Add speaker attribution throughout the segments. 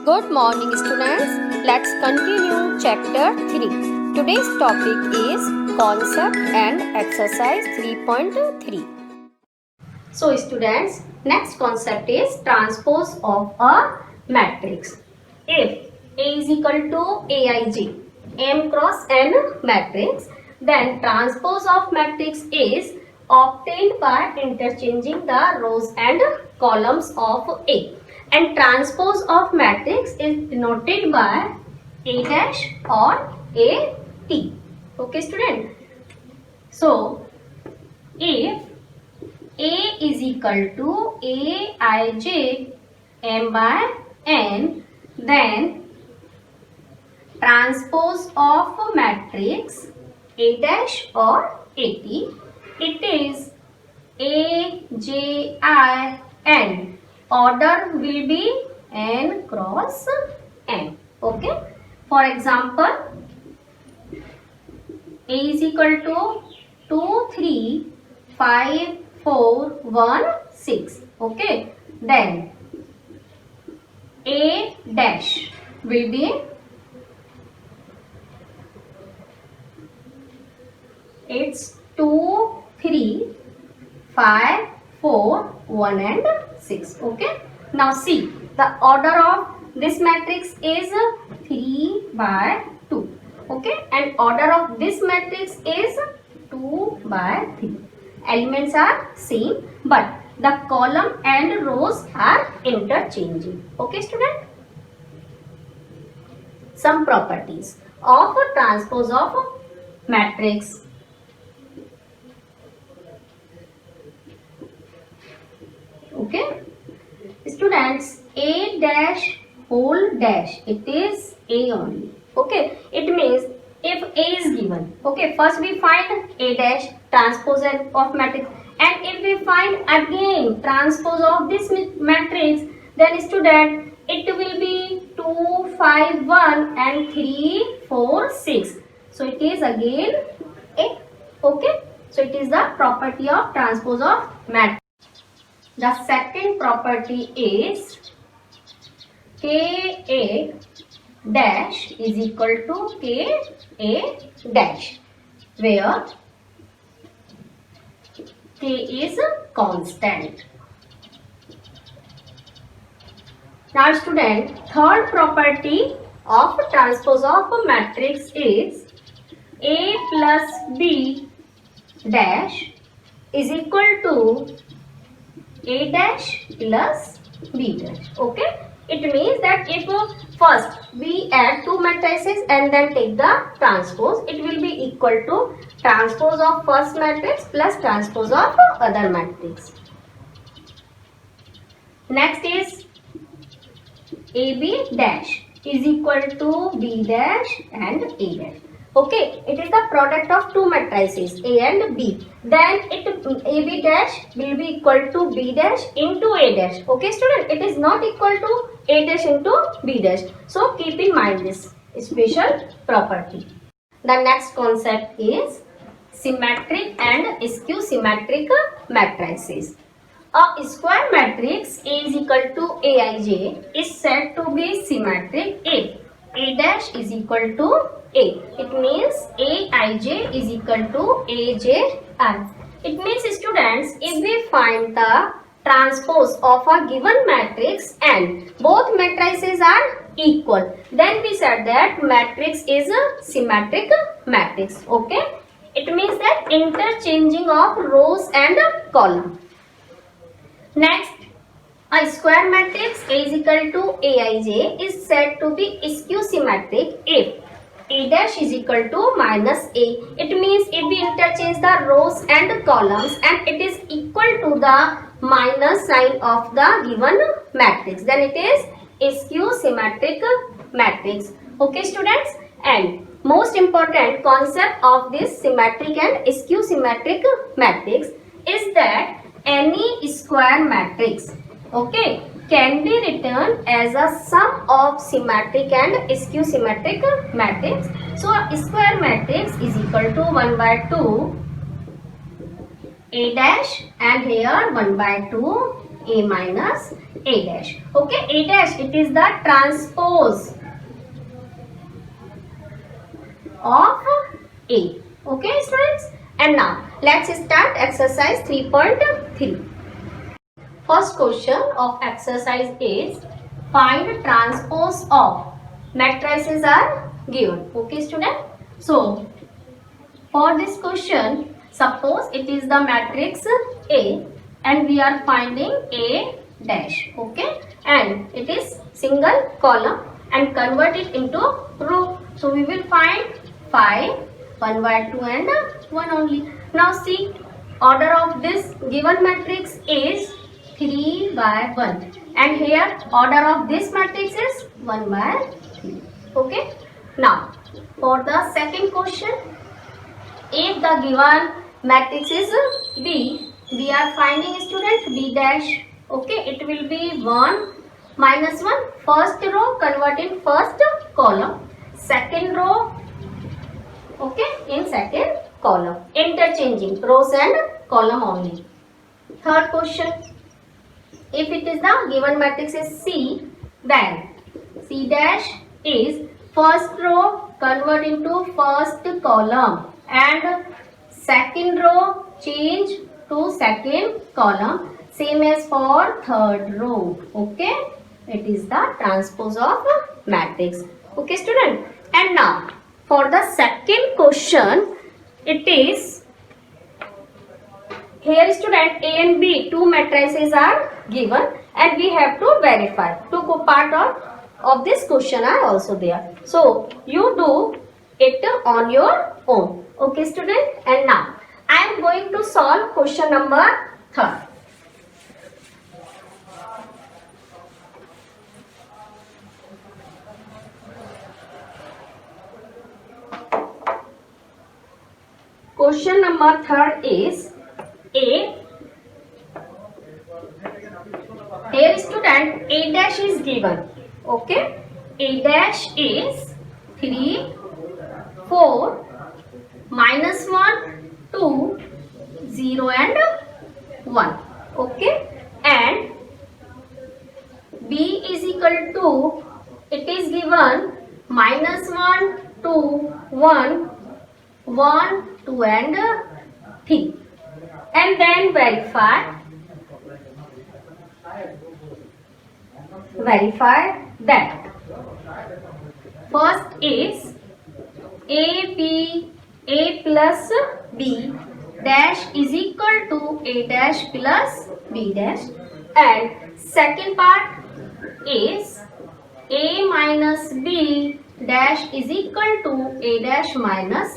Speaker 1: Good morning, students. Let's continue chapter 3. Today's topic is concept and exercise 3.3. So, students, next concept is transpose of a matrix. If A is equal to Aij, M cross N matrix, then transpose of matrix is obtained by interchanging the rows and columns of A. And transpose of matrix is denoted by A dash or A T. Okay, student. So, if A is equal to Aij M by N, then transpose of matrix A dash or AT, it is AJIN. Order will be N cross N. Okay. For example, A is equal to 2, 3, 5, 4, 1, 6. Okay. Then A dash will be it's 2, 3, 5, 4, 1 and 6. Okay. Now see, the order of this matrix is 3 by 2. Okay. And order of this matrix is 2 by 3. Elements are same, but the column and rows are interchanging. Okay, student? Some properties of a transpose of a matrix. Okay, students, A dash whole dash, it is A only. Okay, it means if A is given, okay, first we find A dash transpose of matrix, and if we find again transpose of this matrix, then student, it will be 2, 5, 1 and 3, 4, 6. So it is again A. Okay, so it is the property of transpose of matrix. The second property is Ka dash is equal to Ka dash, where K is constant. Now student, third property of transpose of a matrix is A plus B dash is equal to A dash plus B dash. Okay, it means that if first we add two matrices and then take the transpose, it will be equal to transpose of first matrix plus transpose of other matrix. Next is AB dash is equal to B dash and A dash. Okay, it is the product of two matrices A and B. Then AB dash will be equal to B dash into A dash. Okay, student, it is not equal to A dash into B dash. So keep in mind this special property. The next concept is symmetric and skew symmetric matrices. A square matrix A is equal to Aij is said to be symmetric if A dash is equal to A. It means Aij is equal to Aj. It means, students, if we find the transpose of a given matrix and both matrices are equal, then we said that matrix is a symmetric matrix. Okay, it means that interchanging of rows and column. Next, a square matrix A is equal to Aij is said to be skew symmetric if A dash is equal to minus A. It means if we interchange the rows and columns and it is equal to the minus sign of the given matrix, then it is skew symmetric matrix. Okay, students, and most important concept of this symmetric and skew symmetric matrix is that any square matrix, okay, can be written as a sum of symmetric and skew symmetric matrix. So a square matrix is equal to 1 by 2 A dash and here 1 by 2 A minus A dash. Okay, A dash, it is the transpose of A. Okay, students. And now let's start exercise 3.3. First question of exercise is find transpose of matrices are given. Okay, student. So for this question, suppose it is the matrix A and we are finding A dash. Okay, and it is single column and convert it into row. So we will find 5, 1 by 2 and 1 only. Now see, order of this given matrix is 3 by 1 and here order of this matrix is 1 by 3. Okay. Now for the second question, if the given matrix is B, we are finding student B dash. Okay, it will be 1 minus 1. First row convert in first column. Second row, okay, in second column. Interchanging rows and column only. Third question, if it is the given matrix is C, then C dash is first row convert into first column and second row change to second column, same as for third row. Okay, it is the transpose of matrix. Okay, student. And now for the second question, it is here student A and B, two matrices are given and we have to verify. Two part of this question are also there. So you do it on your own. Okay, student. And now I am going to solve question number 3. Question number 3 is A. Here student A dash is given. Okay. A dash is 3, 4, minus 1, 2, 0 and 1. Okay. And B is equal to, it is given minus 1, 2, 1, 1, 2 and 3. And then verify that. First is A plus B dash is equal to A dash plus B dash, and second part is A minus B dash is equal to A dash minus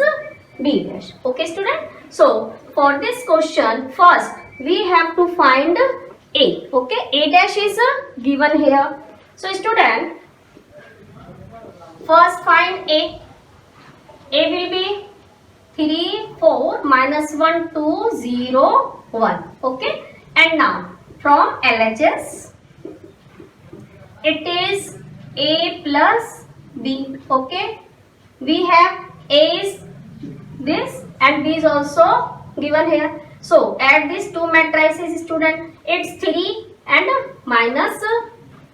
Speaker 1: B dash. Okay, student. So for this question, first we have to find A. Okay, A dash is given here. So student, first find A. A will be 3, 4, minus 1, 2, 0, 1. Okay. And now from LHS, it is A plus B. Okay. We have A is this and B is also given here. So add these two matrices, student. It's 3 and minus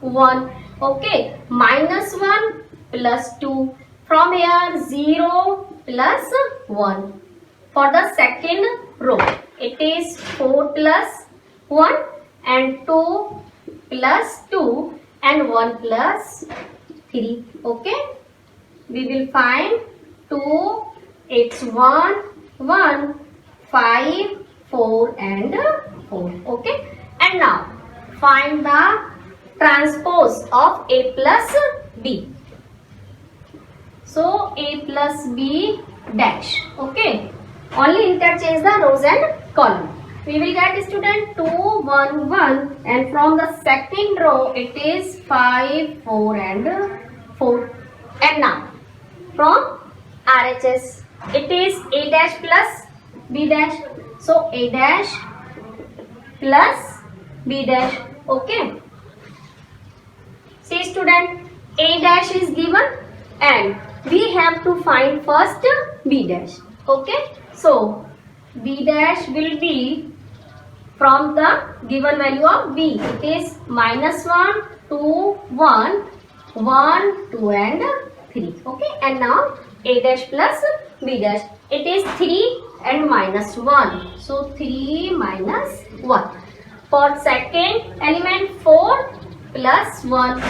Speaker 1: 1. Okay. Minus 1 plus 2. From here 0 plus 1. For the second row, it is 4 plus 1 and 2 plus 2 and 1 plus 3. Okay. We will find 2, it's 1, 1, 5, 4 and 4. Okay. And now find the transpose of A plus B. So A plus B dash. Okay. Only interchange the rows and column. We will get student 2, 1, 1 and from the second row it is 5, 4 and 4. And now from RHS it is A dash plus B dash. So A dash plus B dash. Okay. See student, A dash is given and we have to find first B dash. Okay. So B dash will be from the given value of b. It is minus 1, 2, 1, 1, 2 and 3. Okay, and now a dash plus b dash. It is 3 and minus 1. So 3 minus 1. For second element 4 plus 1.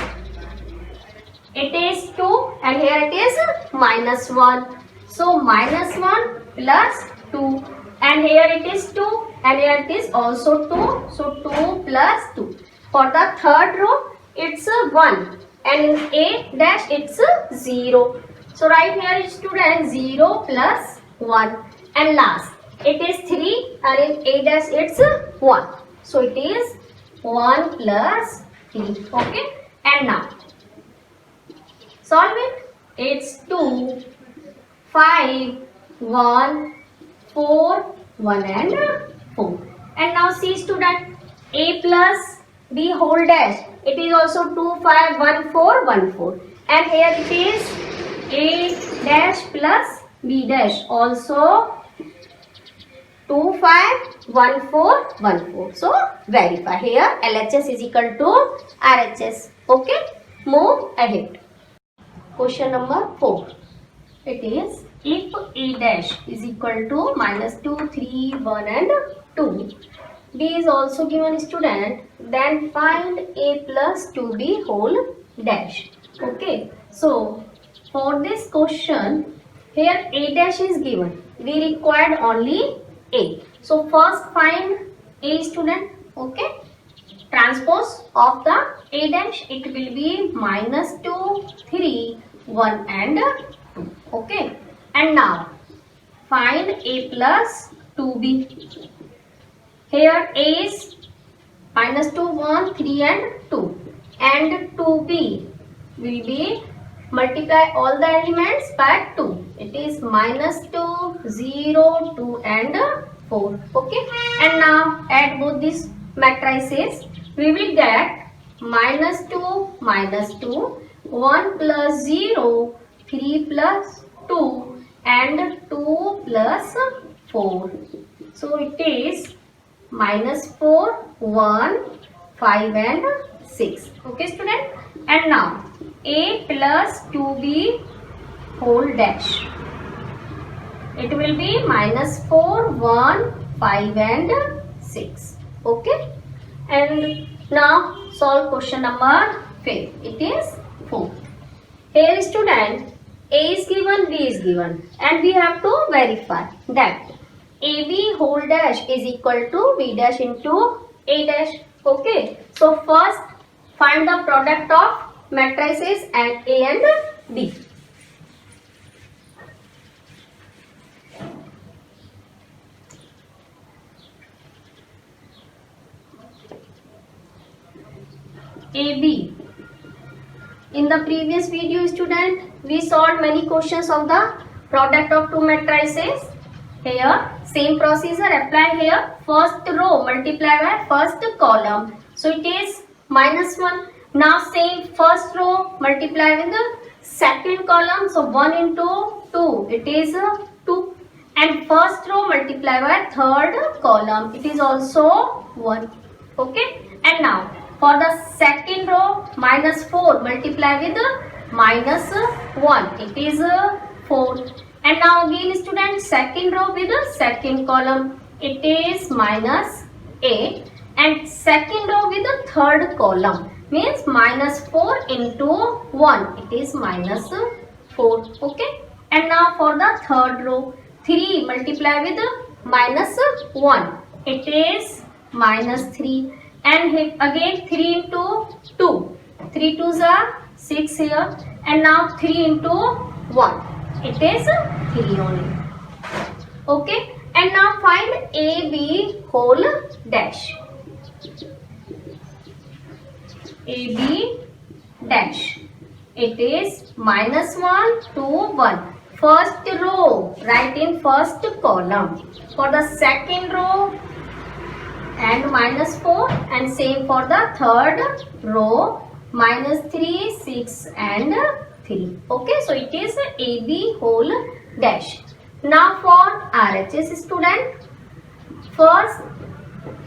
Speaker 1: It is 2 and here it is minus 1. So minus 1 plus 2 and here it is 2 and here it is also 2. So 2 plus 2. For the third row it's 1 and in a dash it's 0. So right here is student 0 plus 1 and last it is 3 and in a dash it's 1. So it is 1 plus 3. Okay, and now solve it. It's 2, 5, 1, 4, 1 and 4. And now see student, a plus b whole dash. It is also 2, 5, 1, 4, 1, 4. And here it is a dash plus b dash. Also 2, 5, 1, 4, 1, 4. So verify. Here LHS is equal to RHS. Okay, move ahead. Question number 4. It is if a dash is equal to minus 2, 3, 1 and 2. B is also given student. Then find a plus 2b whole dash. Okay. So for this question, here a dash is given. We required only a. So first find a student. Okay. Transpose of the a dash, it will be minus 2, 3, 1 and 2. Okay. And now find a plus 2b. Here a is minus 2, 1, 3 and 2. And 2b will be multiply all the elements by 2. It is minus 2, 0, 2 and 4. Okay. And now add both these matrices. We will get minus 2, 1 plus 0, 3 plus 2 and 2 plus 4. So it is minus 4, 1, 5 and 6. Okay student. And now a plus 2b whole dash. It will be minus 4, 1, 5 and 6. Okay. And now solve question number 5. It is 4. Here student, a is given, b is given, and we have to verify that ab whole dash is equal to b dash into a dash. Okay. So first find the product of matrices and a and b. AB. In the previous video student, we solved many questions of the product of two matrices. Here same procedure apply here. First row multiply by first column. So it is minus 1. Now same first row multiply with the second column. So 1 into 2. It is 2. And first row multiply by third column. It is also 1. Okay. And now for the second row minus 4 multiply with minus 1. It is 4. And now again student second row with the second column. It is minus 8. And second row with the third column means minus 4 into 1. It is minus 4. Okay. And now for the third row 3 multiply with minus 1. It is minus 3. And again 3 into 2. 3 2s are 6 here. And now 3 into 1. It is 3 only. Okay. And now find AB whole dash. AB dash. It is minus 1 to 1. First row, write in first column. For the second row, and minus 4, and same for the third row, minus 3, 6 and 3. Okay, so it is AB whole dash. Now for RHS student, first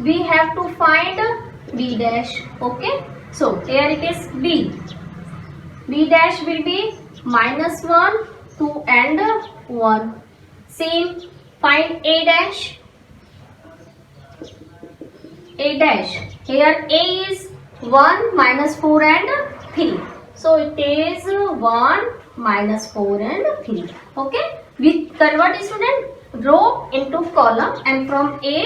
Speaker 1: we have to find b dash. Okay, so here it is b. B dash will be -1, 2 and 1. Same, find a dash. A dash, here a is 1, -4 and 3. So it is 1, -4 and 3. Okay, we convert, student, row into column and from a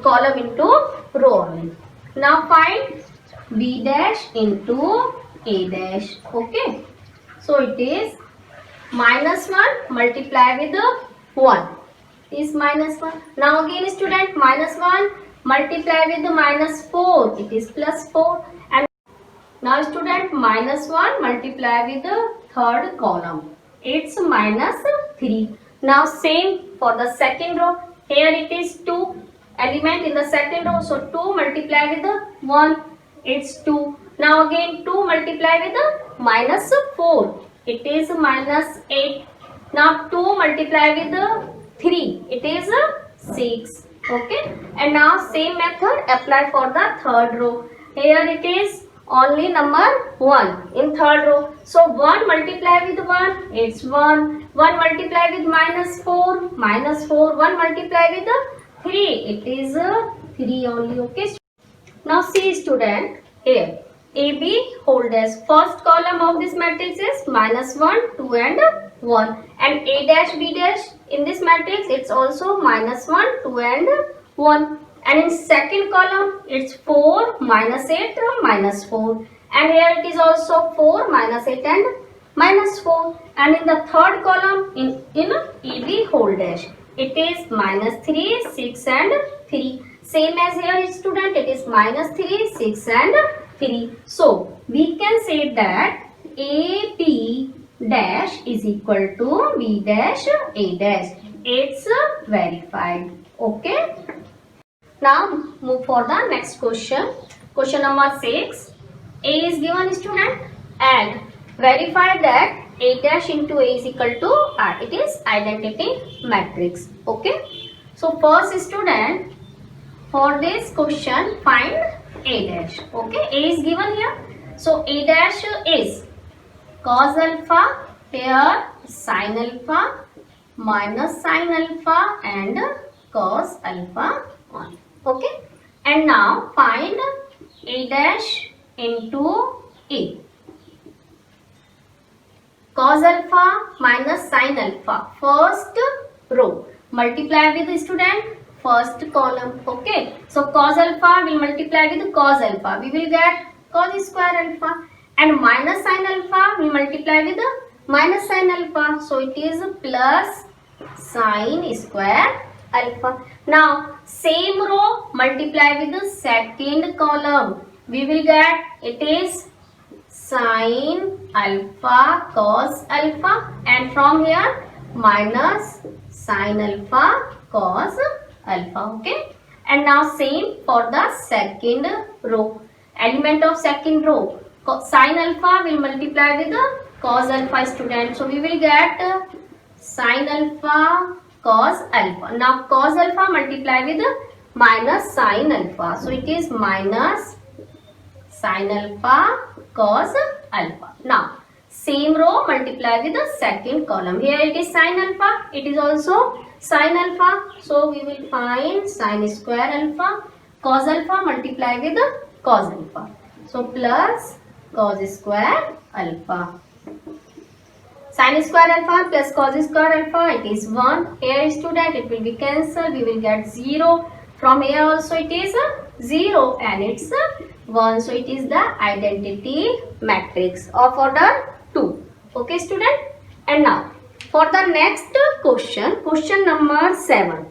Speaker 1: column into row only. Now find b dash into a dash. Okay, so it is -1 multiply with 1 is -1. Now again, student, -1 multiply with -4, it is +4. And now, student, -1 multiply with the third column, it's -3. Now same for the second row. Here it is 2 element in the second row, so 2 multiply with the 1, it's 2. Now again 2 multiply with the -4, it is -8. Now 2 multiply with the 3, it is 6. Okay, and now same method apply for the third row. Here it is only number 1 in third row, so 1 multiply with 1, it's 1. 1 multiply with -4, -4. 1 multiply with 3, it is 3 only. Okay, now see, student, here AB hold as first column of this matrix is -1, 2 and 1, and A dash B dash in this matrix it's also -1, 2 and 1, and in second column it's 4, -8, -4, and here it is also 4, -8 and -4, and in the third column in EB hold dash it is -3, 6 and 3. Same as here, student, it is -3, 6 and 3. So we can say that AB dash is equal to B dash A dash. It's verified. Okay. Now move for the next question. Question number 6. A is given, student, and verify that A dash into A is equal to R. It is identity matrix. Okay. So first, student, for this question find A dash. Okay, A is given here. So A dash is cos alpha, here sin alpha, minus sin alpha and cos alpha on. Okay, and now find A dash into A. Cos alpha minus sin alpha, first row, multiply with the student first column. Okay, so cos alpha will multiply with cos alpha, we will get cos square alpha, and minus sin alpha will multiply with minus sin alpha, so it is plus sin square alpha. Now same row multiply with the second column, we will get it is sin alpha cos alpha, and from here minus sin alpha cos alpha. Okay, and now same for the second row, element of second row, sin alpha will multiply with the cos alpha, student, so we will get sin alpha cos alpha. Now cos alpha multiply with minus sin alpha, so it is minus sin alpha cos alpha. Now same row multiply with the second column, here it is sin alpha, it is also sin alpha, so we will find sin square alpha, cos alpha multiply with the cos alpha, so plus cos square alpha. Sin square alpha plus cos square alpha, it is 1. Here, student, it will be cancelled, we will get 0. From here also it is 0 and it's 1, so it is the identity matrix of order 2. Okay, student, and now for the next question, question number 7.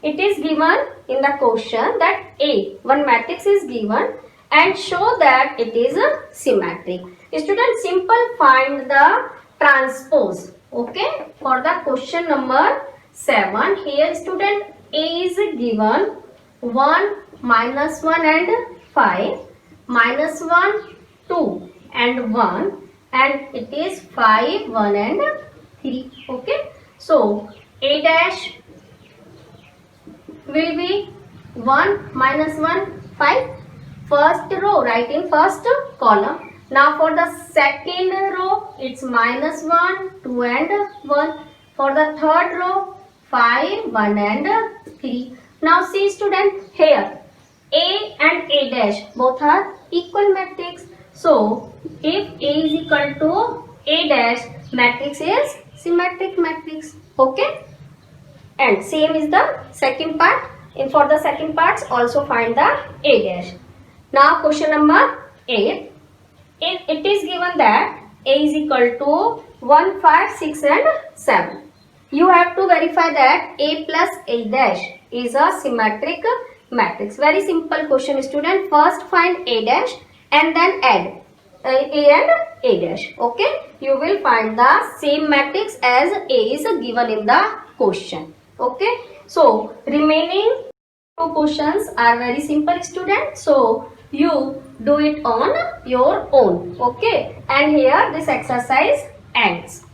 Speaker 1: It is given in the question that A, one matrix is given and show that it is symmetric. Student, simple find the transpose. Okay, for the question number 7, here student A is given 1, minus 1 and 5, minus 1, 2 and 1, and it is 5, 1 and 3. Okay, so A dash will be 1 minus 1, 5. First row, write in first column. Now for the second row, it's minus 1, 2 and 1. For the third row, 5, 1 and 3. Now see student, here A and A dash both are equal matrix. So if A is equal to A dash, matrix is symmetric matrix. Okay. And same is the second part. And for the second parts also find the A dash. Now question number 8. It is given that A is equal to 1, 5, 6 and 7. You have to verify that A plus A dash is a symmetric matrix. Very simple question student. First find A dash and then add A and A dash. Okay. You will find the same matrix as A is given in the question. Okay. So remaining two questions are very simple student. So you do it on your own. Okay. And here this exercise ends.